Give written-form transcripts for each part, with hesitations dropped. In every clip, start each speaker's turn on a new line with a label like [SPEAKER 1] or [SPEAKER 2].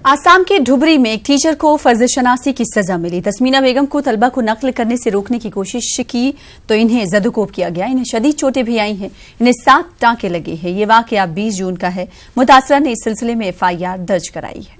[SPEAKER 1] आसाम के ढुबरी में एक टीचर को फर्ज-ए-शनासी की सजा मिली। तस्मीना बेगम को तलबा को नकल करने से रोकने की कोशिश की तो इन्हें जदोकोब किया गया। इन्हें शदीद चोटें भी आई हैं। इन्हें 7 टांके लगे हैं। ये वाकया 20 जून का है। मुतासरा ने इस सिलसिले में FIR दर्ज कराई है।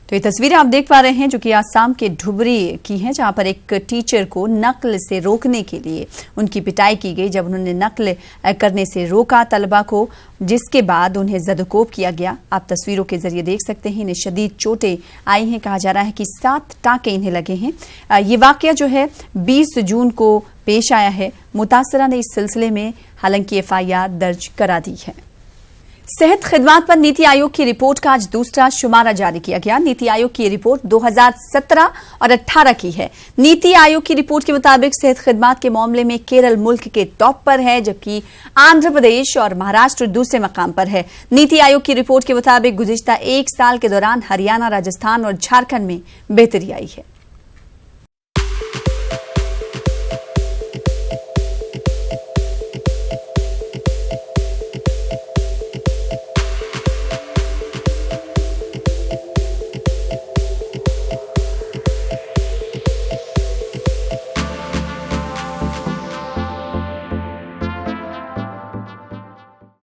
[SPEAKER 1] तो ये तस्वीरें आप देख पा रहे हैं जो कि आसाम के ढुबरी की हैं, जहां पर एक टीचर को नकल से रोकने के लिए उनकी पिटाई की गई। जब उन्होंने नकल करने से रोका तलबा को, जिसके बाद उन्हें जदकोब किया गया। आप तस्वीरों के जरिए देख सकते हैं इन्हें शदीद चोटें आई हैं। कहा जा रहा है कि 7 टांके इन्हें लगे हैं। ये वाकया जो है 20 जून को पेश आया है। मुतासरा ने इस सिलसिले में हालांकि FIR दर्ज करा दी है। सेहत खिदमात पर नीति आयोग की रिपोर्ट का आज दूसरा शुमारा जारी किया गया। नीति आयोग की रिपोर्ट 2017 और 18 की है। नीति आयोग की रिपोर्ट के मुताबिक सेहत खिदमात के मामले में केरल मुल्क के टॉप पर है, जबकि आंध्र प्रदेश और महाराष्ट्र दूसरे मकाम पर है। नीति आयोग की रिपोर्ट के मुताबिक गुज़िश्ता 1 साल के दौरान हरियाणा, राजस्थान और झारखंड में बेहतरी आई है।